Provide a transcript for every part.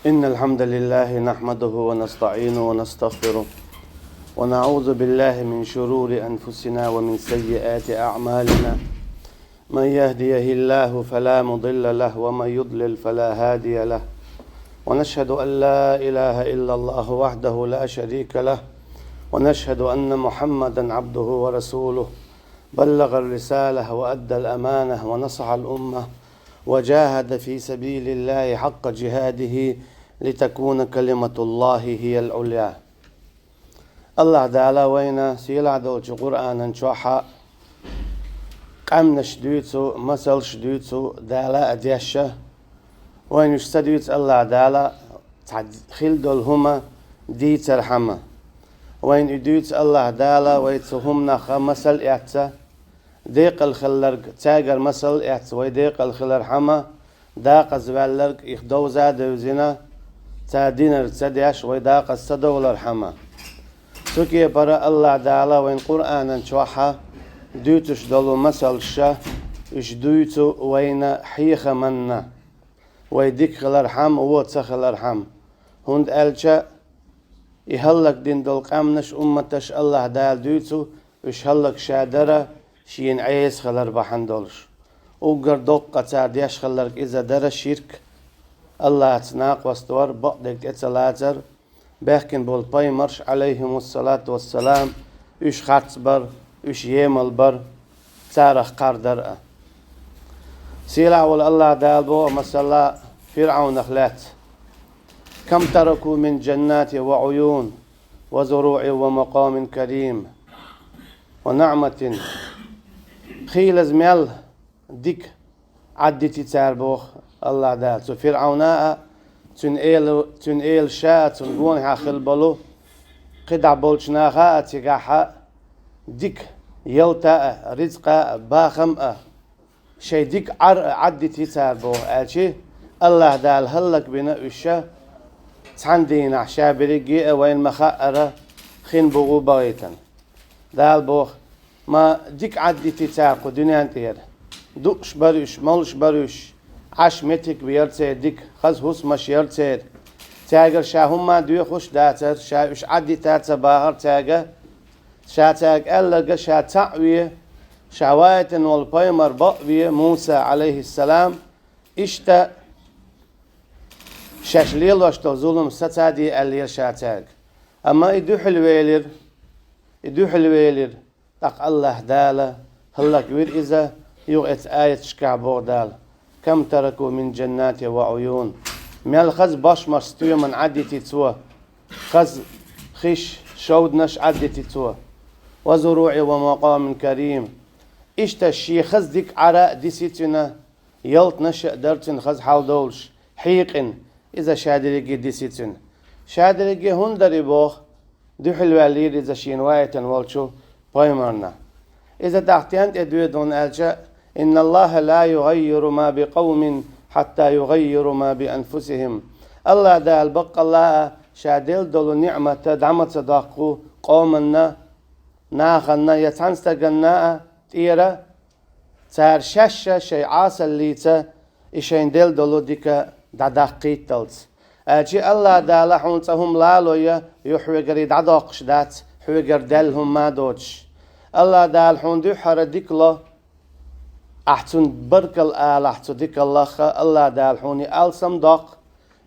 إن الحمد لله نحمده ونستعينه ونستغفره ونعوذ بالله من شرور أنفسنا ومن سيئات أعمالنا. من يهديه الله فلا مضل له ومن يضلل فلا هادي له، ونشهد أن لا إله إلا الله وحده لا شريك له، ونشهد أن محمدا عبده ورسوله بلغ الرسالة وأدى الأمانة ونصح الأمة وجاهد في سبيل الله حق جهاده لتكون كلمة الله هي العليا. الله تعالى وين سيلا دولش قرآن شوحا قام نشدوتو مثل شدوتو دالا أديشة وين يشتدوت الله تعالى خل دولهما دي ترحمة وين يدوت الله تعالى ويتهم نخا مثل إعتا ديق الخلرق تاجر مثل إعتا ويديق الخلر حما داق زبالرق يخدو زاد وزنا تادينر تديش ويداق السدو الحما سكي برا الله تعالى وين قرآن شوحا دوتش دولو مثل شا اش دوتو وين حيخ منا ويديك خلرحم ووتسخلرحم هند ألشا يهلك دين دول قامنش أمتش الله دال دوتو اش هلك شادرة شين عيس خلر بحن دولش وقر دوق تاديش خلرك إذا در شرك الله تناق واستور بقدك اتلاتر بحكن بول بايمرش عليهم الصلاة والسلام اش خارت بر اش يمل بر تارخ قردر سيلا الله دال بو مسلا فرعون خلات كم تركوا من جنات وعيون وزروع ومقام كريم ونعمة خيل زميل ديك عدتي تاربوخ الله دال سو فرعوناء تن إيل شاء تنقون حاخل بلو قدع بولشناها تقاحا ديك يلتا رزقا باخم شي ديك عدتي تاربوخ ألشي الله دال هلك بنا إشا تحندين عشا بريقي وين مخاءرة خين بغو بغيتا دال بوخ ما ديك عدتي تارقو دنيا انتير دوش بريش مولش بريش عش متك بيرتي ديك خز هوس مش يرتي تاجر شاهم ما دوي خوش داتر شاش عدي تاتر باهر تاجر شا تاج ألقى شا تعوي شواية والبيمر بقوي موسى عليه السلام إشتا شاشليل واشتو ظلم ستادي اللي شا تاج أما يدوح الويلر تق الله داله هلك وير إذا يغت آية شكعبور دال كم تركوا من جنات وعيون مال خز باش مرستوية من عدتي تسوى خز خيش شودنش عدتي تسوى وزروع ومقام كريم إشتا الشي خز ديك عراء ديسيتنا يلت نشأ درتن خز حال دولش حيقن إذا شادريجي ديسيتن شادريجي هندري بوخ دوح الوالير إذا شينواية والشو بايمرنا إذا تحتيان أدوية دون ألجأ إن الله لا يغير ما بقوم حتى يغيروا ما بأنفسهم الله دا البق الله شادل دولو نعمة دعمت صداقو قومنا ناخنا يتعنستقنا تيرا تار شاشة شي عاصل ليتا إشين دل دولو ديكا داداقيت تلت أجي الله دا لحونتهم لالويا يحوي قريد عداقش دات حوي قردلهم ما دوتش الله دا الحون دو حرديك الله أحسن برك الآل أحسن ديك الله دا الحوني آل سمداق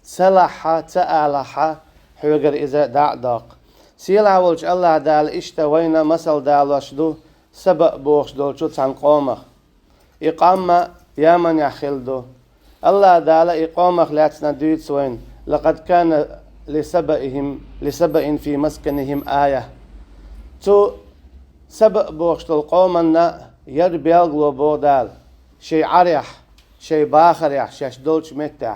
سلحة تآلحة حوغر إذا داق سيلا ولش الله دا الاشتوينا مسل دا الوشدو سبق بوخش دول شو تان قومخ إقامة يا من يخلدو الله دا إقامة لاتنا دويت سوين لقد كان لسبئ في مسكنهم آية تو سبق بوخش دول قومنا يربي أغلو بودال شي عريح شي باخريح شاش دولش متع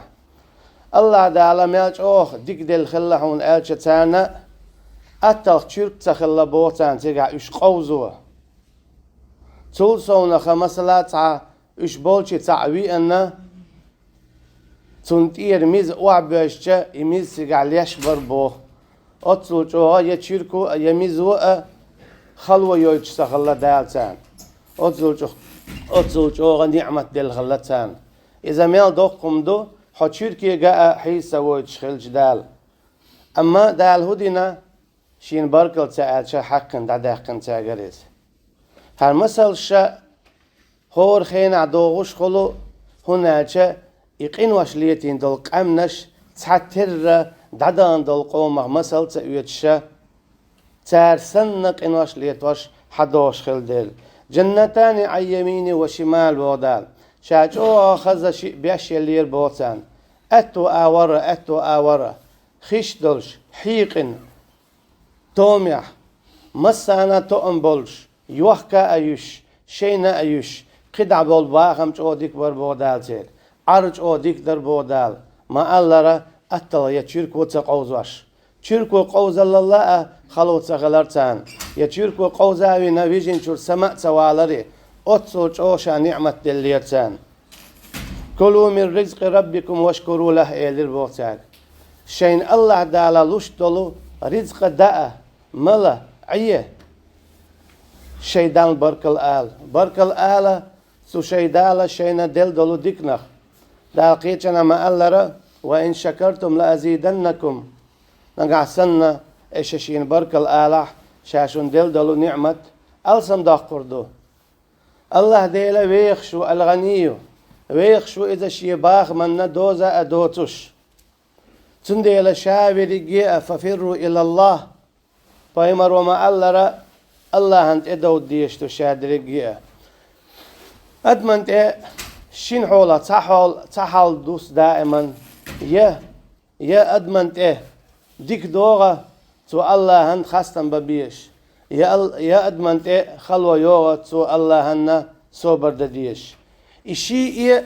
الله دالا ميلش اوخ ديك دل خلحون الش تانا اتل تشرك تخلى بوتان تيقع اش قوزوه تول سونا خمسلا تاع اش بولشي تعوي انا تنتير ميز وعبشتا يميز تيقع ليش بربو اتل جوها يتشركو يميزو خلوة يوش تخلى دالتان أتزوج أوغا نعمة دل خلتان إذا ميل دوقكم دو حتشيركي جاء حيسا ويتشخلج دال أما دال هدينا شين بركل تعال شا حقن دعداقن تاقريز هالمثل شا هور خين عدوغش خلو هنا شا يقين واشليتين دول قامنش تحتر دعدان دول قومه مثل تأويت شا تار سنق إن واشليت واش حدوش خل ديل جنتان عن يمين وشمال بودال شاجو خذ بيش يلير بوتان أتو آورة خيش دلش حيقن توميح مسانا توم بولش يوحكا أيوش شينا أيوش قدع بول باغم جو ديك بر بودال تير عرج او ديك در بودال ما ألرا أتلا يتشيركو تقوزواش تشيركو قوز الله خلو تغلرتان يتشيركو قوزاوي نويجين شور سماء توالري أتسو جوشا نعمة دليرتان كلوا من رزق ربكم واشكروا له إلير بوتاك شين الله دالا لوش دلو رزق داء ملا عيه شيدان بركل آل سو شيدالا شينا دل دلو ديكنخ دال قيتنا ما ألرا وإن شكرتم لأزيدنكم نقعسنا إيشاشين بركل آلح شاشون دل دلو نعمة ألسم داقردو الله ديلا ويخشو الغنيو ويخشو إذا شي باخ من دوزا أدوتش تنديلا شاوري جيء ففروا إلى الله بايمر وما ألرا الله هنت إدو ديشتو شادري جيء أدمنت شين حولا تحال دوس دائما يا أدمنت ديك دوغا تو الله هن خاستن ببيش يا أدمنت خلوة يوغا تو الله هن صبر دديش إشي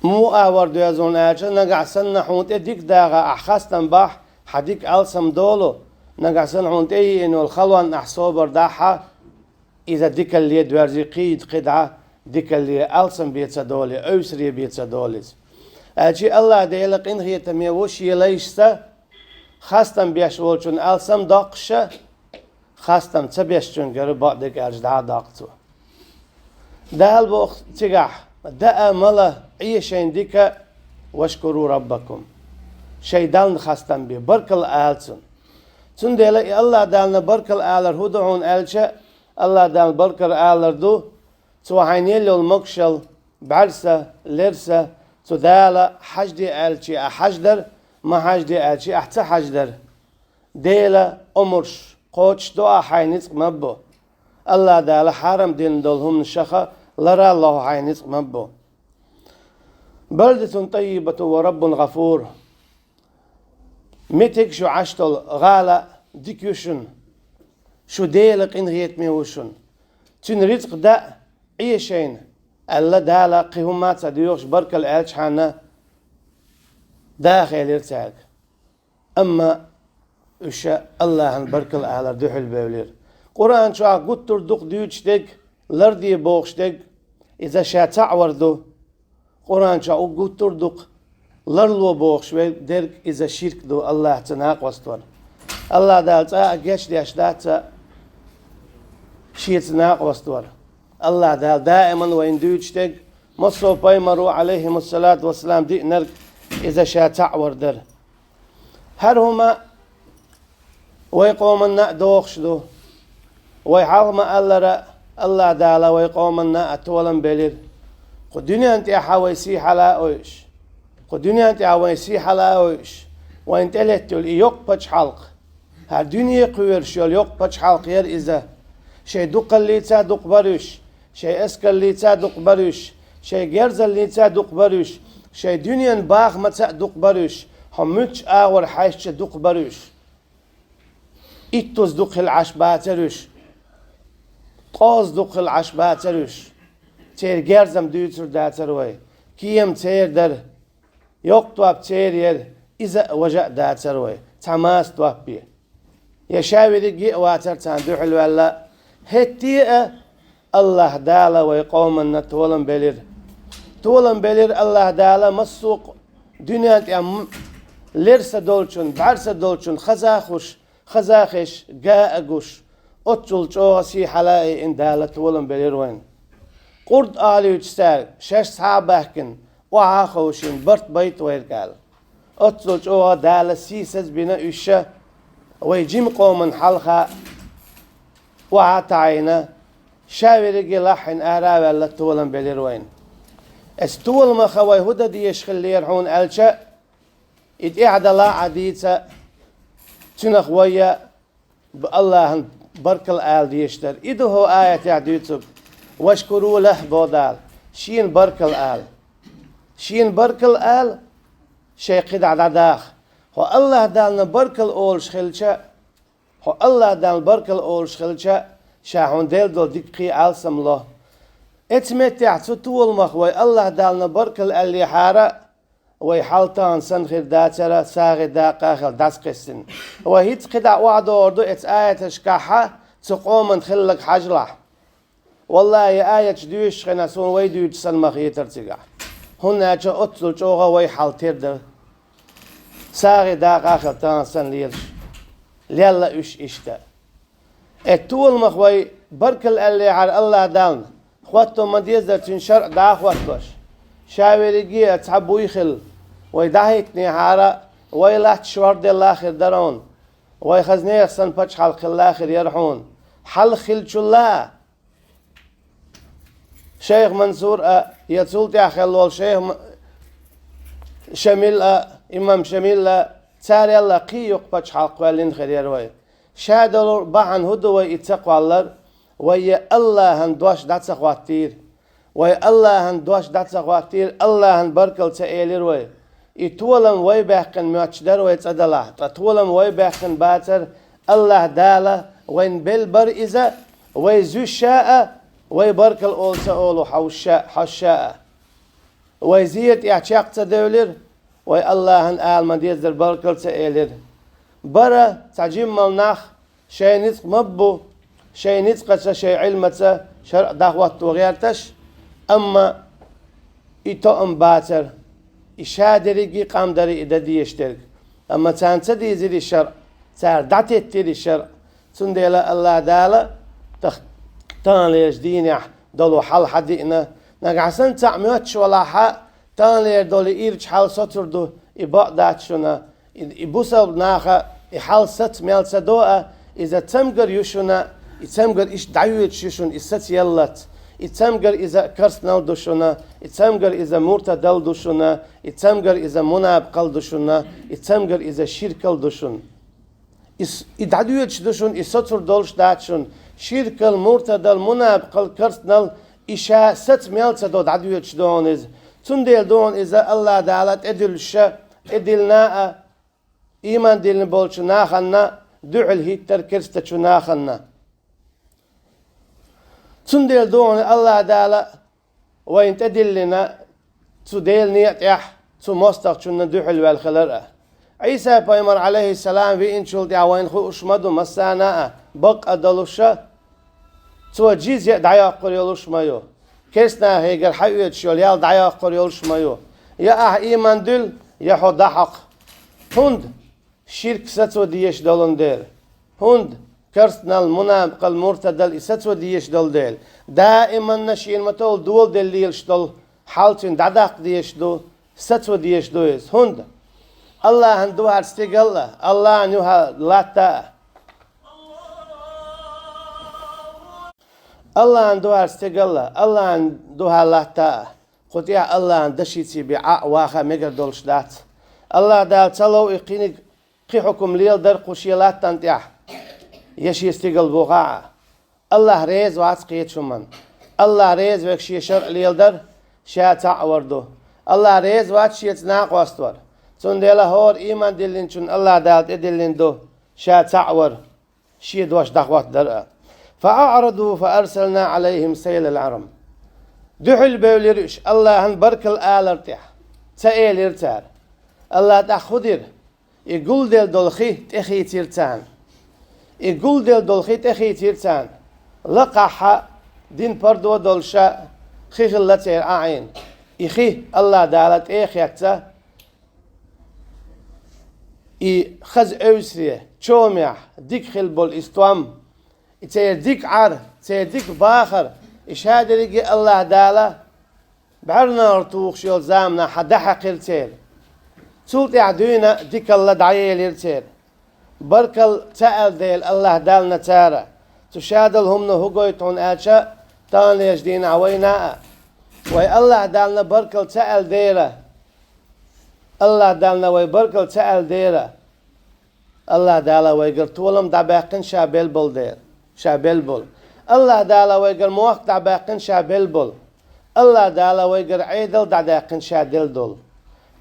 مو آورد يزون آجا نقعسن نحونت ديك داغا أحخاستن باح حديك ألسم دولو نقعسن حونت إنو الخلوة أحصوبر داحا إذا ديك اللي دوارزي قيد قدعة ديك اللي ألسم بيتسا دولي أوسري بيتسا دوليز أجي الله ديلق إن هي تميوش يليشتا خاستم بيش ولچون ألسم داقشا خاستم تبيشچون گرو بعدك أجدع داقتو دال بوخ تيجح دأ ملا أي شيء ديك واشكروا ربكم شيء دالن خاستم بي بركل آلسن تون ديلا الله دالنا بركل آلر هدعون آلشا الله دال بركل آلر دو تو حينيلو المكشل بعرسة لرسة تو دالا حجدي آلشي أحجدر ما حجدي آلشي أحتا حجدر ديلا أمرش قوش دعا حينيسق مبو الله دالا حرم دين دولهم نشخة لرى الله حينيسق مبو بلدة طيبة ورب غفور متك شو عشتل غالا ديكيوشن شو ديلق إن غيت ميوشن تن رزق دا أي شين الله دالا قيهمات ديوش برك الألش حانا داخل يرتاق أما وشا الله عن برك الأعلى دوح البولير قرآن شو قطر دوق ديوشتك لردي بوخشتك إذا شا تعوردو قرآن شو قطر دوق لرلو بوخش درك إذا شرك دو الله تناق وستور الله دالتا أجيش ديش داتا شيء تناق وستور الله دال دائما وإن ديوشتك مصو بايمرو عليهم الصلاة والسلام دي نرك إذا شا تعوردر هرهما ويقومنا دوخش دو ويحاوما الله دالا ويقومنا أتولن بلير قد دنيا أنت حويسي حلا أويش قد دنيا أنت حويسي حلا أويش وإنت لتول يوق بچ حلق هر دنيا قوير شول يوق بچ حلق ير إذا شي دوق اللي دوق بريش شي اسك اللي دوق بريش شي جرز اللي دوق بريش شي دنيا باغ متا دوق بريش هموش آور حيش دوق بريش إتوز دوق العشباترش قاز دوق العشباترش تير جرزم دوتر داتروي كيم تير در يوق تواب تير ير إذا وجاء داتروي تماس تواب بيه يشاوي دقيق واتر تاندوح الولا هتيئة الله دالا ويقومنا تولن بلير الله دالا مسوق دنيا لرسة دولشن بعرسة دولشن خزاخش جاءقش أتشل جواسي حلاقي إن دالة تولن بلير وين قرد آلي وجسال شش صحابهكن وعا خوشين برت بيت ويرقال أتلج أوها دالة سيسز بنا إشا ويجيم قومن حلقة وعا تعينا شاورقي لحن أهراوي اللي تولن بليروين استول ما خوي هدى ديش خلي يرحون ألشا إد إعدلا عديدة تنخ ويا بالله برك الآل ديشتر إدو هو آية عديتك واشكروا له بودال شين برك الآل شين برك الآل شي قدع دداخ هو الله دالنا برك الأول شخلشا هو الله دال برك الأول شخلشا شاهون ديل دول دقي آلسم الله اتمتع تطول مخوي الله دالنا برك الألي حارة ويحالتان سنخير داترا ساغي داقا خل داس قسن وهيت قدع وعدو وردو ات آية شكاحة تقوم نخلق حجلح والله آية دوش خناسون ويدوش سنمخي ترتقع هنا جا أتلو جوغا ويحالتير در ساغي داقا خل تان سن ليرش ليلا اشتا اتول مخوي برك الألي عار الله دالنا خواتو مديزة تنشرع دا خواتوش شاورقية تعبو يخل ويدهيتني حارة ويلات شورد الآخر درون ويخزني يخسن بچ حلق الآخر يرحون حلق الجلا شيخ منصور يتسولت يا خلول شيخ شميل إمام شميل تاري الله قيوق بچ حلق والين خير وي شادر بعن هدو ويتقوى الله ويا الله هندوش داتس خواتير ويا الله هندوش داتس خواتير الله هنبركل تأيلر وي يتولم وي بحقن ماتشدر وي تصدلا تتولم وي بحقن باتر الله دالا وين بالبر إذا وي زو شاء وي بركل أول سأولو حشاء وي زيت يعشاق تدولر وي الله هن آل مديزر بركل تأيلر برا تعجيم ملناخ شيء نسق مبو شيء نسقة شيء علمة شرع دعوة وغيرتش أما إتوم باتر إشادري قام دري إددي يشترك أما تانتدي زي الشرع تار دعتي الشرع تنديلا الله دالا تان ليش ديني دولو حال حدينا نقعسن تعميوتش ولا حق تان ليش دولي إيرج حال سطر دو إباق داتشونا إبوسا ناخا إحال ست ميال سدوء إذا تمقر يشونا يتمقر إيش دعويت يشون إستت يلت يتمقر إذا كرس نالدوشونا يتمقر إذا مرتدل دوشونا يتمقر إذا مناب قلدوشونا يتمقر إذا شركل دوشون إدعويت دوشون إستر دولش داتشون شركل مرتدل مناب قل كرس نال إشا ست ميال سدو دعويت دون إذا تنديل دون إذا الله دعالت إدلشا إدلنا إيمان دلن بولش ناخنا دعل هيتر كرستش ناخنا تندل دون الله دالا وين تدلنا تدل نيتيح تمستقشن دعل والخلرة عيسى بيمر عليه السلام في إنشول دعوين خو أشمدو مسانا بق أدلوشا توجيز دعيا قريولوش مايو كرسنا هيجر حيوت شوليال دعيا قريولوش مايو يا إيمان دل يا حد حق هند شرك ستو ديش دولن دير هند كرسنا المنافق المرتدل ستو ديش دول ديل دائما نشين متول دول دليل شدول حالتين دادق ديش دو ستو ديش دويز هند الله هندو هرستيقل الله نوها لاتا الله هندو هرستيقل الله هندوها لاتا قلت يا الله هندشيتي بعاء واخا ميقر دولش دات الله دال تلو إقيني قي حكم ليل در قشيلات تنتيح يشي استيقل بوغاعة الله ريز وعسقيت شمان الله ريز وكشي شرع ليل در شا تعوردو الله ريز واتشي يتناق واستور تون ديلا هور إيمان دلين چون الله دالت ادلين دو شا تعور شي دوش دخوات در فأعرضوا فأرسلنا عليهم سيل العرم دحل بوليرش الله هنبرك الآل ارتاح تأيل ارتار الله تأخذر يقول دل دولخي تأخي تيرتان يقول دل دولخي تأخي تيرتان لقاحة دين بردو دولشا خيخ الله تير عين يخي الله دالت إيخيكتا خز أوسرية تشوميح ديك خلبول استوام تير ديك عار تير ديك باخر إشهاد رجي الله دالا بعرنا ارتوخ شيل زامنا حدا حقيرتير تولت يعدونا ديك الله دعيل يرتير بركل تأل ديل الله دالنا تارا تشادل هم نهجويتون آشا تان يجدين عوينا وي الله دالنا بركل تأل ديلا الله دالنا وي بركل تأل ديلا الله دالا وي قرطولم دباقن شابل بول دير شابل بول الله دالا وي قر موقت دباقن شابل بول الله دالا وي قر عيدل دباقن شادل دول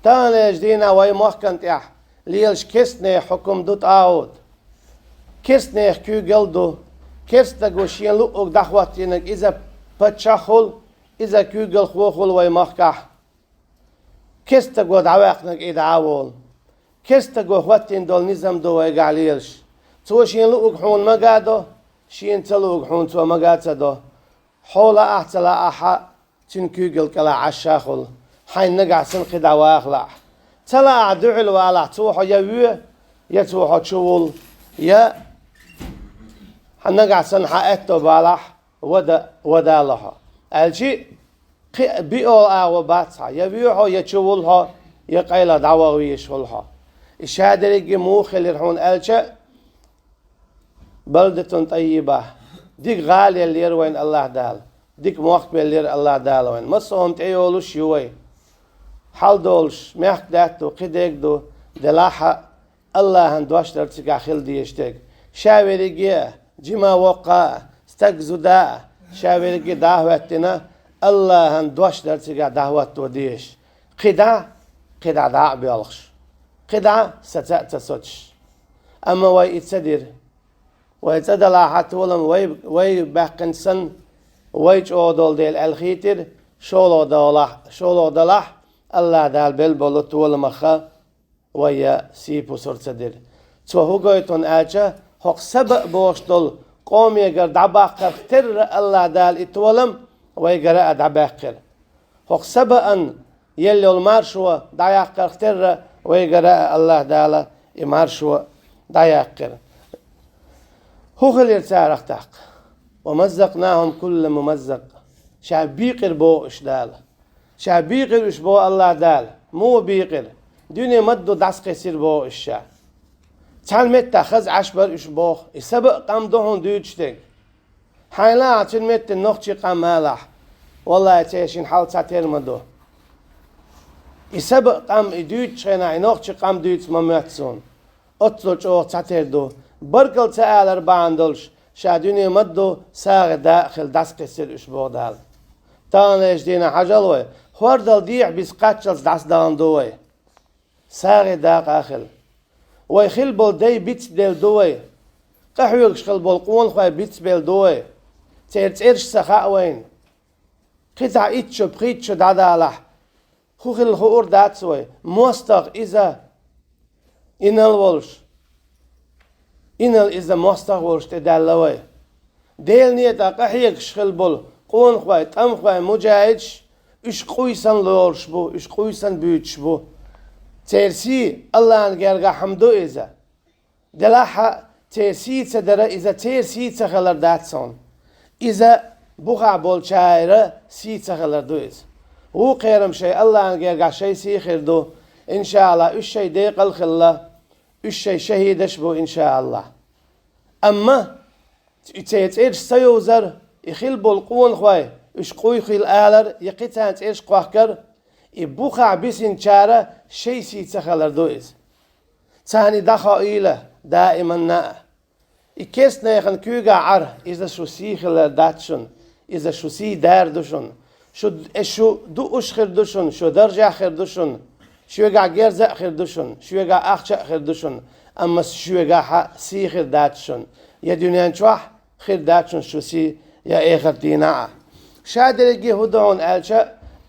تان يجدين وي موقت يح ليش كسني حكم دوت عود كسني كي جلدو كست جوشين لوك دخواتينك إذا بتشخل إذا كي جل خوخل وي مخكح كست جو دعواقنك إذا عول كست جو خواتين دول نظام دو وي قاليلش توشين لوك حون مقادو شين تلوك حون تو مقادو دو حولا أحتلا أحا تن كي جل كلا عشاخل حين نقع سنقي دعواقلع تلا عدوعل وعلا توحو يويه يتوحو تشول يا حنقع سنحا اتو بالح ودا لها الجي بيئو آو باتها يبيوحو يتشولها يقيل دعوة ويشولها الشهادة موخل يرحون الجي بلدة طيبة ديك غالية اللي يروين الله دال ديك موقبة اللي الله دال وين مصهم تعيولو شوي حال دولش ميحك داتو قديك دو دلاحة الله هندوش درتك خل ديشتك شاوريجي جما وقع استقزو دا شاوريجي دعوتنا الله هندوش درتك دعوتو ديش قدا داع بيالخش قدا ستأت سوتش أما وي اتسدر ويتدلاحة ولم وي باقن سن ويج اودول ديل الخيتر شولو دلاح الله دال بل بولت والمخا ويا سيبو سرتدر تو هوغيتون اجا حق سبق بوشتل قوم يقر دعباقر تر الله دال اتولم ويقرأ دعباقر حق سبقا يلي المارشوا دعياقر تر ويقرأ الله دال امارشوا دعياقر هو خلير تارختاق ومزقناهم كل ممزق شعب بيقر بو اشدال شا بيقر إش بو الله دال مو بيقر دنيا مدو دعس قصير بو إشا تعلمت خز عشبر إش بو السبق قام دوهن دوجتك حيلا تعلمت النقطة قام مالح والله تعيشين حال تعتير مدو السبق قام دوج شينا النقطة قام دوج مماتسون أطلع أو تعتير دو بركل تعال باندلش شا دنيا مدو ساغ داخل دعس قصير إش بو دال تانيش دينا حجلوه خوردل ديع بيسقاتشلز داس دان دوي ساغي داق اخل ويخل بول دي بيتس ديل دوي قحويقش خل بول قون خوي بيتس بيل دوي تيرش سخاء وين قطع ايتشو بخيتشو دادالح خوخل الخور داتسوي موستغ إذا إنال ولش إنال إذا موستغ ولش تدالوي ديل نيتا قحيقش خل بول قون خوي تم خوي مجاهدش إش قويسان لورش بو إش قويسان بيوتش بو تيرسي الله نجرجع حمدو إذا دلاحة تيرسي تدرى إذا تيرسي تخلر داتسون إذا بقع بولشايرة سي تخلر دويز هو قيرم شيء الله نجرجع شيء سيخر دو إن شاء الله إش شيء ديق الخلا إش شيء شهيدش بو إن شاء الله أما تيرش سيوزر يخيل بالقون خوي إش قوي خيل آلر يقيتان إيش قوحكر يبوخع بسين شارة شيء سي تخلر دويز تاني دخائيلة دائما نا يكيس نيخن كيوغا عر إذا شو سي خلر داتشن إذا شو سي دار دوشن شو دو أشخر دوشن شو درجة خير دوشن شو يقع جرزة خير دوشن شو يقع أخشى خير دوشن أما شو يقع سي خير داتشن يا دنيا شوح خير داتشن شو سي يا آخر دينا شادر يجي هدون ألشا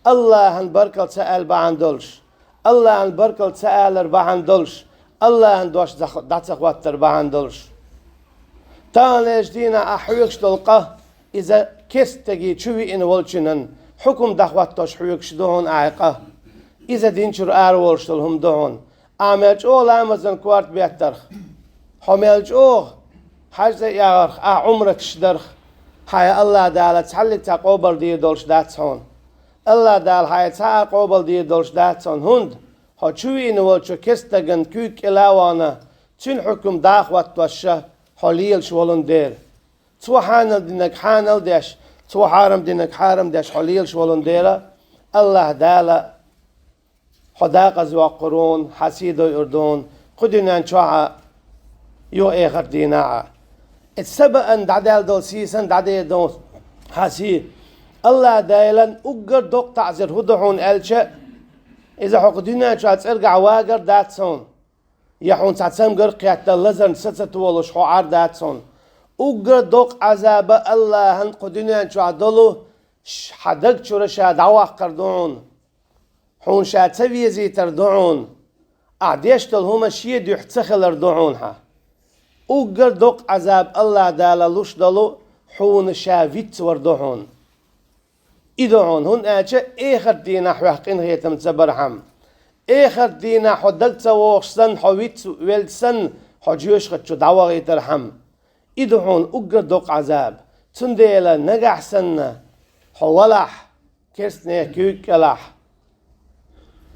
الله هن بركل سأل بعندولش الله هن بركل سأل بعندولش الله هن دوش داتسق واتر بعندولش تانيش دينا أحويكش دلقه إذا كست تجي شوي إن ولشنن حكم دخواتش حويكش دهون عاقه إذا دينشر أرولش دلهم دهون عملش أول أمازن كوارت بيترخ حملش أوه حاجة يارخ عمرك شدرخ حيا الله دالت حلي تقوبر دي دولش داتسون Allah dal hayata qobal diye dolşdatson hund ha çuin wol çu kestagan kük elawana tün hukum dağwat başa halil şolun der tu hanal dinek hanal deş tu haram dinek haram deş halil şolun der Allah dala حداقز وقرون حسيد الأردن قدنا نشوع يو آخر دينا السبب أن دعدال دول سيسن دعدال دول حسي الله دايلن أجر دوق تعزر هدهون ألشة إذا حقدنا نشوع ترجع واجر داتسون يحون تعتسم جر قيادة اللزن ستة ولش حوار داتسون أجر دوق عذاب الله هن قدنا نشوع دلو حدق شرشة دعوة قردون حون شات سوي زي تردعون أعديشتل هما شيء يحتسخل ردعونها أوجر دوق عذاب الله دالا لوش دلو حون شافيت وردعون إدعون هون آجا إخر دينا حوحقين هيتم تبرحم إخر دينا حدق تواخشسن حويت ويلسن حجيوش خدشو دعوة غيترحم إدعون أوجر دوق عذاب تنديلا نجحسن حولح كرسنه كيوكلاح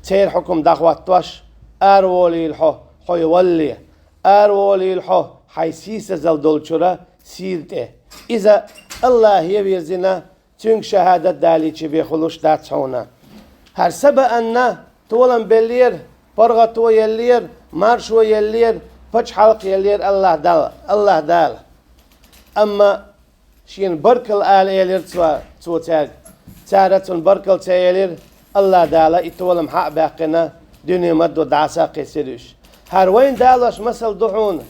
تير حكم دعوات واش أرولي الحو حيولي أرولي الحو حيسيس زل دولشرا سيرته إذا الله يبيزنا تنك شهادة دالي تبي خلوش داتسونا هر سبب أن تولن بلير برغة تو يلير مارشو يلير بچ حلق يلير الله دال أما شين بركل آل يلير تو تاج تارتون بركل تيلير الله دالا يتولم حق باقنا دنيا مد ودعسا قيسيرش هر وين دالش مثل دعون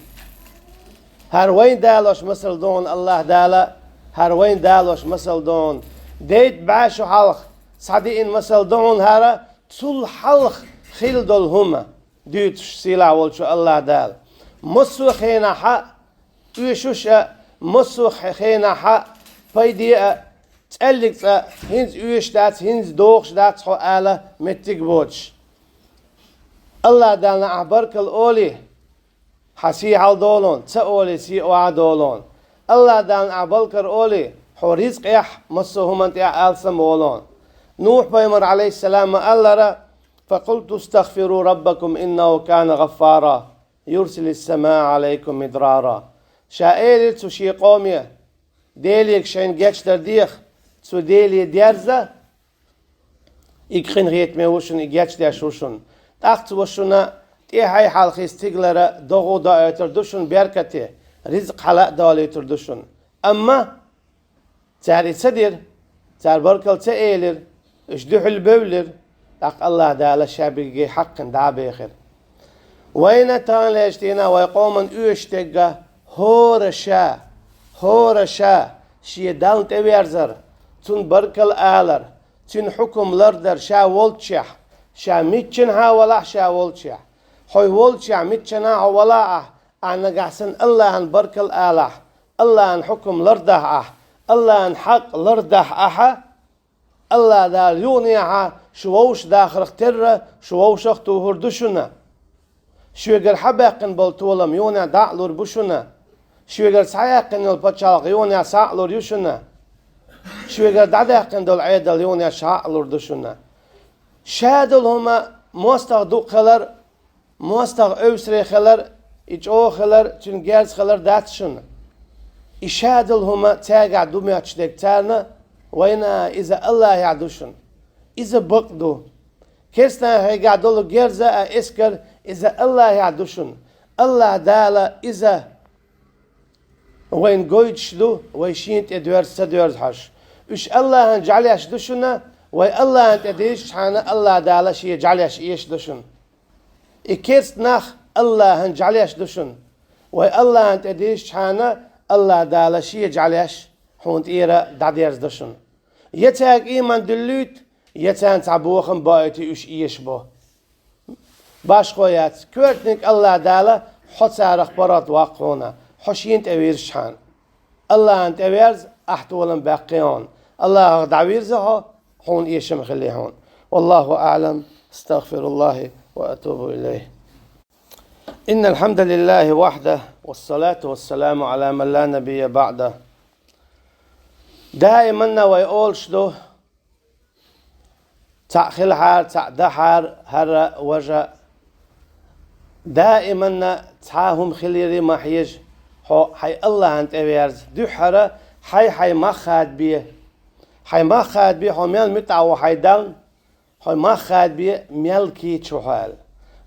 هر وين دالش مثل دون الله دالا هر وين دالش مثل دون ديت بعشو حلق صديقين مثل دون هرا تول حلق خيل دول هما ديت سيلا والشو الله دال مسو خينا حق ويشوش مسو خينا حق فايدي تقلق هنز اوش دات هنز دوغش دات حو آلا متك بوش الله دالنا عبرك الأولي حسي حال دولون تا أولي سي اوع دولون الله دالنا عبرك الأولي حو رزق يح مصو همانت يح آلسم ولون نوح بيمر عليه السلام الله را فقلت استغفروا ربكم إنه كان غفارا يرسل السماء عليكم مدرارا شائل تشي قومي ديليك شين جيش ترديخ zu deli derza ik geen reet meer woschen ik jetzt der schon dacht woschuna die hay halqis tiglara dogo da öter duşun berkati rizq hala dalıtır duşun amma tarihsedir tarbarkal teelir اشدحل بولر دق الله دال شابي حق دا بخير وين تان لاشتينا ويقوم اوشتگا هورشا شي دالت ويرزر تون بركل آلر تون حكملر در شا ولتشح شا ميتشن ها ولا شا ولتشح خوي ولتشح ميتشن ها ولا أنا قاسن الله أن بركل آله الله أن حكم لرده الله أن حق لرده الله دا يونيها شووش داخل اختر شووش اختو هردشنا شوغر حباقن بلطولم يونا دعلور بشنا شوغر سعيقن البچالق يونا سعلور يشنا شوغر دعداقن دول عيدل يونا شعلور دشنا شادل هما موستغ دوقلر موستغ اوسري خلر iç o خلر چون gerz خلر داتشنا إشادل هما تاقع دومي اتشدك تارنا وينا إذا الله يعدوشن إذا بقدو كيسنا هيقعدولو جرزة إسكر إذا الله يعدوشن الله دالا إذا وين قويتشدو ويشينت إدوارز تدوارز حش إش الله هنجعل يشدوشنا وي الله هنتديش حانا الله دالا شي يجعل يشدوشن إكيست ناخ الله هنجعل يشدوشن وي الله هنتديش حانا الله دالا شي يجعل يش حونت إيرا داديرز دوشن يتاق إيمان دلوت يتان تعبوخن بايتي إش إيش بو باش خويات كورتنك الله دالا حتى رخبرات واقعونا حشينت أويرش حان الله أنت أويرز أحتولن باقيون الله دعويرزها حون إيشم خليهون والله أعلم استغفر الله وأتوب إليه إن الحمد لله وحده والصلاة والسلام على من لا نبي بعده دائما ويقولش دو خلحار دحار هر وجه دائما تعاهم خليري محيج حي الله أنت أبيرز دحرة حي ما خاد بيه حي ما خاد بيه حميل متعو حيدان حي ما خاد بيه ملكي شحال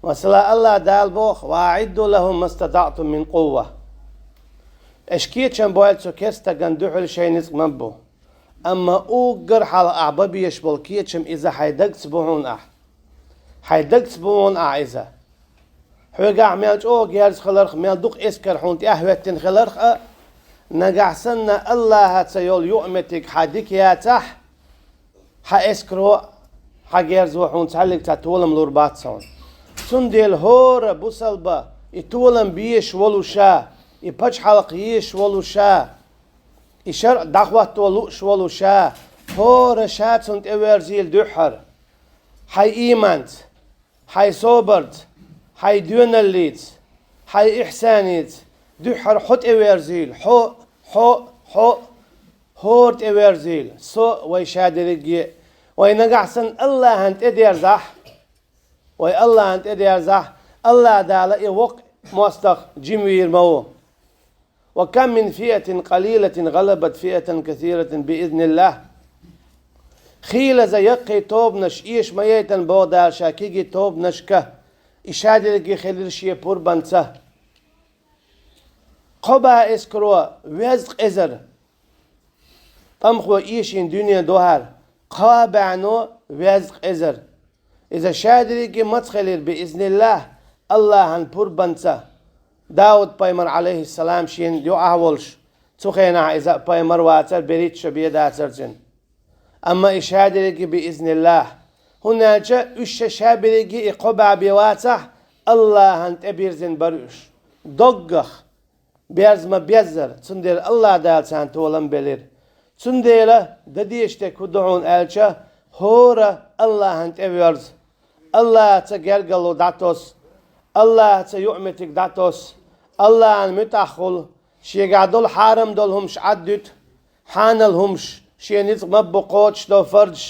مثلا الله دال بوخ وأعدوا لهم ما استطعتم من قوة اشكيت شن بويل سكرستا جندحل شيء نسق مبو أما أوجر حال أعبابي يشبل كيتشم إذا حيدقت بهون حيدقت بهون إذا حوجا عملت جهاز خلرخ مال دوق إسكر حونت أهوتين خلرخ نجحسنا الله هتسيول يؤمتك حديك يا تح حإسكرو حجرز وحونت عليك تطولم لورباتسون سنديل هور بوسلبا يطولم بيش ولوشا يبتش حلق يش ولوشا إشار دعوة ولوش ولوشا هور شاتسونت إورزيل دحر حي إيمانت حي صوبرت حي دوناليت حي إحسانيت دحر حط إورزيل حو هورت إورزيل سو ويشادرجي وينجحسن الله أنت إديرزح وي الله أنت إديرزح الله دالا يوق مستخ جمير مو وكم من فئة قليلة غلبت فئة كثيرة بإذن الله خيل زيقي توب نش إيش ميتن بودال شاكيجي توب نشكه إشادرجي خليل شي بوربانسه قبا إسكروا وزق إزر طمخو إيشين دنيا دوهر قابعنو وزق إزر إذا شادرجي متخلير بإذن الله الله هن بوربانسه داود بايمر عليه السلام شين يو أهولش تخينا إذا بايمر واتر بريت شبيه داترجن أما إشادرجي بإذن الله هناك أش شابرجي إقبع بواتح الله هن تبيرزن بروش دقخ بيرز ما بيزر تندير الله دالسان تولم بلير تندير دديشتك ودعون ألشا هورا الله هن تبيرز الله تجرجلو داتوس الله تيؤمتك داتوس الله المتأخل شي قعدوا الحارم دولهمش عدت حانلهمش شي نزق مبقوتش دو فرج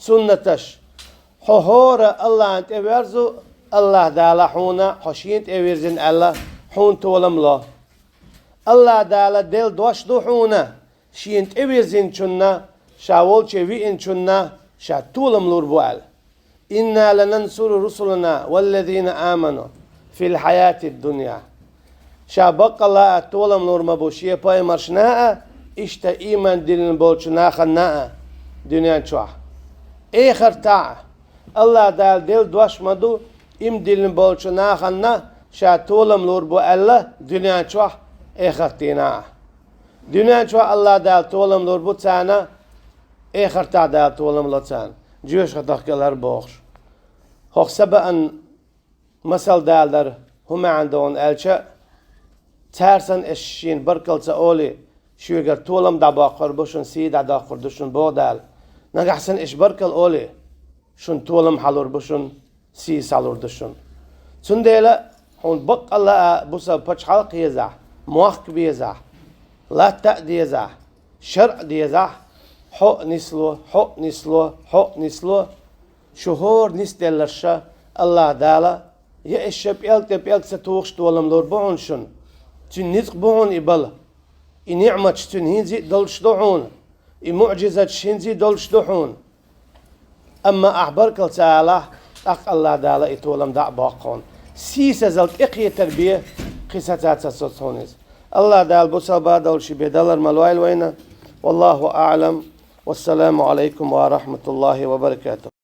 سنتش حهورا الله انت ورزو الله دالا حونا حشينت اورزن الله حون تولم لا الله دالا دل دوش دو حونا شينت اورزن چنا شاول چوي ان چنا شا تولم لور بوال إنا لننصر رسلنا والذين آمنوا في الحياة الدنيا شابق الله تولم نور مبوشية باي مرشناء اشتا إيمان دلن بولشنا خناء دنيا شوح آخر تاع الله دال دل دوش مدو إم دلن بولشنا خنا شا تولم نور بو الله دنيا شوح آخر تينا دنيا شوح الله دال تولم نور بو تانا آخر تاع دال تولم لطان جوش خطاقلر بوخش هو سبقا مثل دالدر هم عندهم ألشا ترسن الشين بركل تقولي شو يقدر تولم دباقر بشون سيد داخل دشون بودال نجحسن إيش بركل أولي شون تولم حلور بشون سي سالور دشون سنديلا هون بق الله بوسا بتش حلق يزح موخ بيزح لا تأدي يزح شرع ديزح حق نسلو شهور نستلرشا الله دالا يا الشب يلك ستوخش تولم لور بون شن تن نزق بون إبل نعمة تن هنزي دلش دعون معجزة شنزي دلش دحون أما أحبرك تعالى أق الله دالا يتولم دع باقون سيسة زلت إقية تربية قصتات سوتونيز الله دال بوسا بادل شي بدلر ملوايل وينا والله أعلم والسلام عليكم ورحمة الله وبركاته.